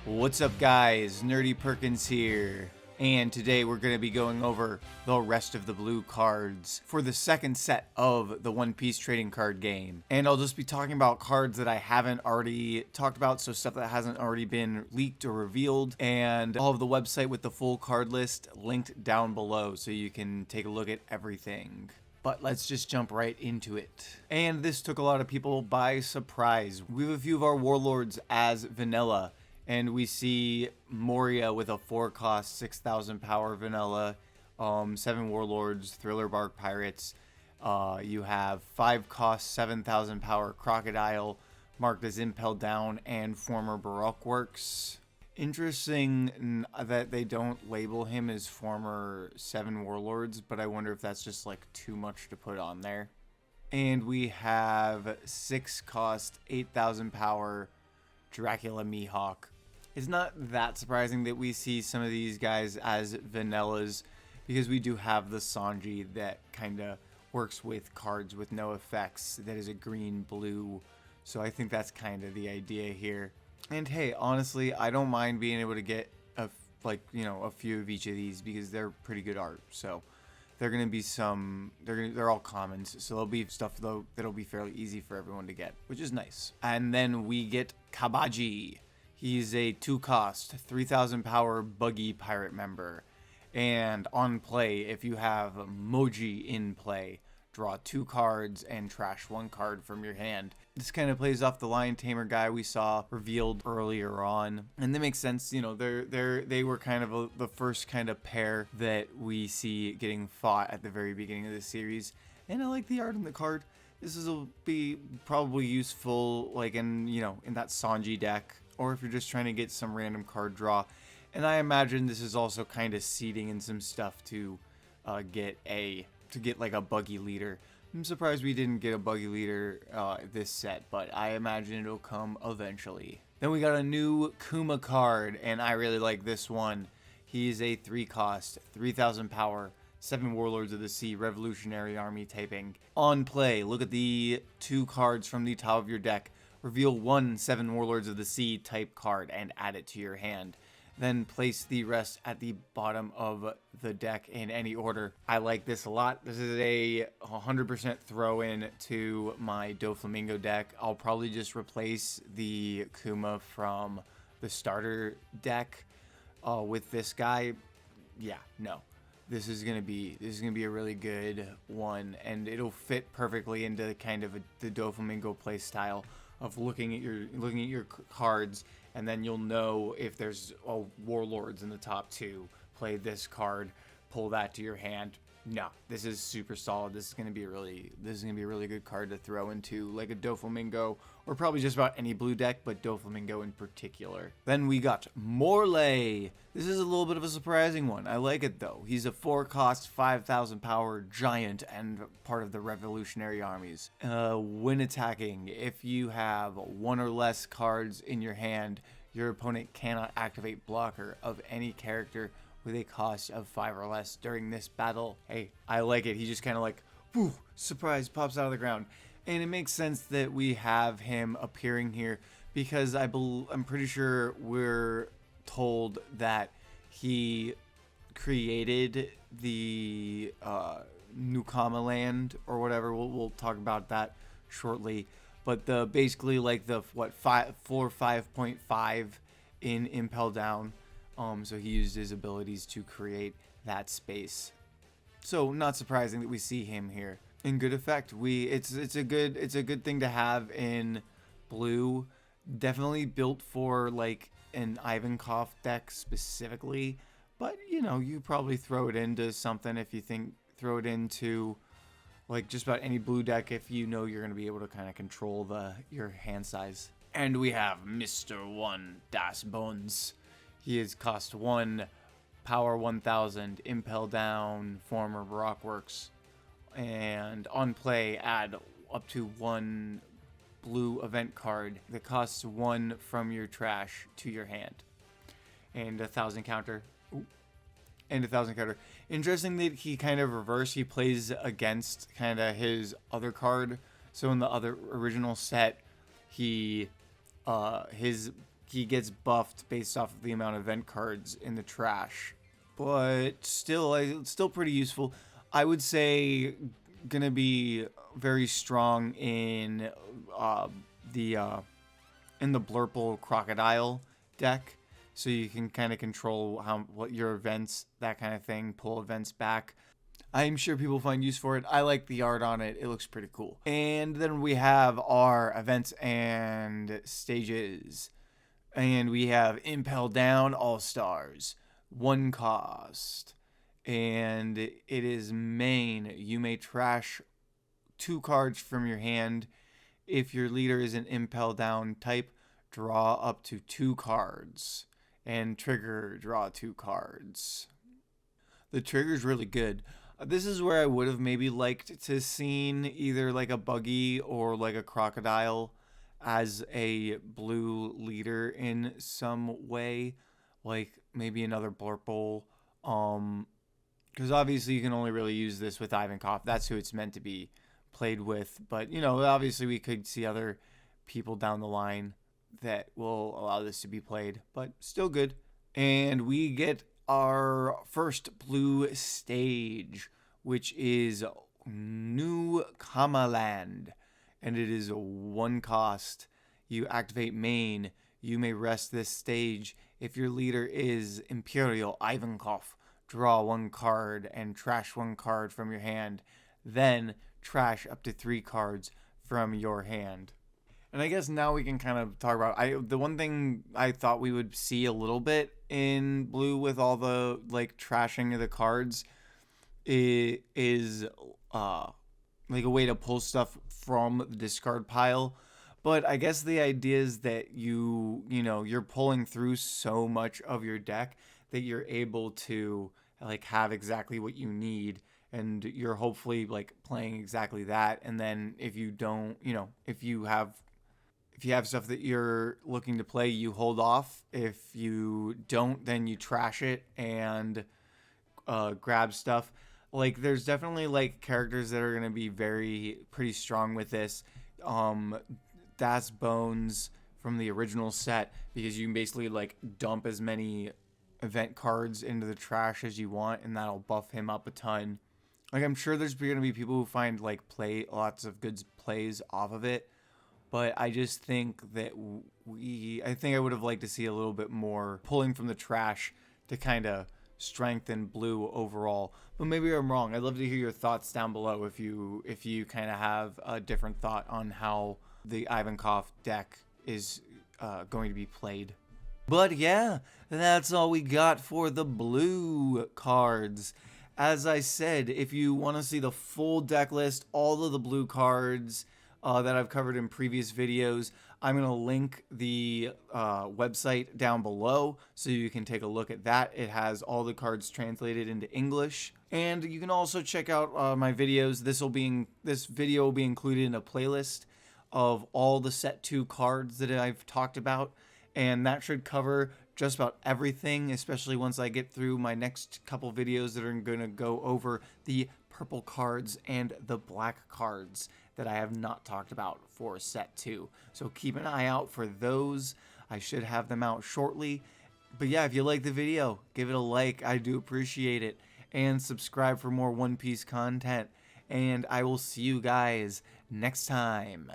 What's up guys, Nerdy Perkins here, and today we're going to be going over the rest of the blue cards for the second set of the One Piece trading card game. And I'll just be talking about cards that I haven't already talked about, so stuff that hasn't already been leaked or revealed, and I'll have the website with the full card list linked down below so you can take a look at everything. But let's just jump right into it. And this took a lot of people by surprise. We have a few of our warlords as vanilla. And we see Moria with a 4-cost, 6,000 power vanilla, 7 warlords, thriller bark pirates. You have 5-cost, 7,000 power crocodile, marked as impel down, and former baroque works. Interesting that they don't label him as former 7 warlords, but I wonder if that's just like too much to put on there. And we have 6-cost, 8,000 power Dracula Mihawk. It's not that surprising that we see some of these guys as vanillas because we do have the Sanji that kind of works with cards with no effects that is a green blue. So I think that's kind of the idea here. And hey, honestly, I don't mind being able to get a few of each of these because they're pretty good art. So they're going to be they're all commons. So there'll be stuff though that'll be fairly easy for everyone to get, which is nice. And then we get Kabaji. He's a 2-cost, 3,000 power buggy pirate member. And on play, if you have Moji in play, draw 2 cards and trash 1 card from your hand. This kind of plays off the Lion Tamer guy we saw revealed earlier on. And that makes sense, you know, they were kind of the first kind of pair that we see getting fought at the very beginning of the series. And I like the art on the card. This will be probably useful like in that Sanji deck, or if you're just trying to get some random card draw. And I imagine this is also kind of seeding in some stuff to get like a buggy leader. I'm surprised we didn't get a buggy leader this set, but I imagine it'll come eventually. Then we got a new Kuma card, and I really like this one. He's a 3-cost, 3,000 power, 7 Warlords of the Sea, Revolutionary Army typing. On play, look at the 2 cards from the top of your deck. Reveal 1 7 Warlords of the Sea type card and add it to your hand. Then place the rest at the bottom of the deck in any order. I like this a lot. This is a 100% throw in to my Doflamingo deck. I'll probably just replace the Kuma from the starter deck with this guy. Yeah, no. This is gonna be a really good one, and it'll fit perfectly into kind of the Doflamingo play style of looking at your cards, and then you'll know if there's warlords in the top 2. Play this card, pull that to your hand. No, this is super solid. This is gonna be a really good card to throw into like a Doflamingo, or probably just about any blue deck, but Doflamingo in particular. Then we got Morley. This is a little bit of a surprising one. I like it though. He's a 4-cost, 5,000 power giant and part of the Revolutionary Armies. When attacking, if you have 1 or less cards in your hand, your opponent cannot activate blocker of any character with a cost of 5 or less during this battle. Hey, I like it. He just kind of like, whoo, surprise, pops out of the ground. And it makes sense that we have him appearing here because I'm pretty sure we're told that he created the Nukama land or whatever. We'll talk about that shortly. But basically like the 5.5 in Impel Down. So he used his abilities to create that space. So not surprising that we see him here in good effect. It's a good thing to have in blue. Definitely built for like an Ivankov deck specifically, but you probably throw it into something if you throw it into like just about any blue deck if you know you're going to be able to kind of control your hand size. And we have Mr. 1 Das Bones. He is cost 1, power 1,000, impel down, former baroque works, and on play add up to 1 blue event card that costs 1 from your trash to your hand, and 1,000 counter. Ooh. And 1,000 counter. Interesting that he kind of reverse. He plays against kind of his other card. So in the other original set, his he gets buffed based off of the amount of event cards in the trash. But still, it's still pretty useful. I would say gonna be very strong in the Blurple Crocodile deck, so you can kind of control what your events, that kind of thing, pull events back. I'm sure people find use for it. I like the art on it. It looks pretty cool. And then we have our events and stages. And we have Impel Down All-Stars. 1 cost. And it is main. You may trash 2 cards from your hand. If your leader is an Impel Down type, draw up to 2 cards. And trigger, draw 2 cards. The trigger is really good. This is where I would have maybe liked to seen either like a buggy or like a crocodile as a blue leader in some way, like maybe another Blurple. Because obviously you can only really use this with Ivankov. That's who it's meant to be played with. But you know, obviously we could see other people down the line that will allow this to be played, but still good. And we get our first blue stage, which is New Kamaland, and it is a 1 cost. You activate main. You may rest this stage. If your leader is Imperial Ivankov, draw 1 card and trash 1 card from your hand. Then trash up to 3 cards from your hand. And I guess now we can kind of talk about the one thing I thought we would see a little bit in blue with all the like trashing of the cards is like a way to pull stuff from the discard pile. But I guess the idea is that you're pulling through so much of your deck that you're able to like have exactly what you need, and you're hopefully like playing exactly that. And then if you don't, if you have stuff that you're looking to play, you hold off. If you don't, then you trash it and grab stuff. Like, there's definitely like characters that are going to be pretty strong with this. That's Bones from the original set, because you can basically like dump as many event cards into the trash as you want, and that'll buff him up a ton. Like, I'm sure there's going to be people who find like lots of good plays off of it. But I just think that I would have liked to see a little bit more pulling from the trash to kind of strengthen blue overall. But maybe I'm wrong. I'd love to hear your thoughts down below if you kind of have a different thought on how the Ivankov deck is going to be played. But yeah, that's all we got for the blue cards. As I said, if you want to see the full deck list, all of the blue cards that I've covered in previous videos, I'm going to link the website down below so you can take a look at that. It has all the cards translated into English. And you can also check out my videos. This video will be included in a playlist of all the set 2 cards that I've talked about. And that should cover just about everything, especially once I get through my next couple videos that are going to go over the purple cards and the black cards that I have not talked about for set 2. So keep an eye out for those. I should have them out shortly. But yeah, if you like the video, give it a like. I do appreciate it. And subscribe for more One Piece content. And I will see you guys next time.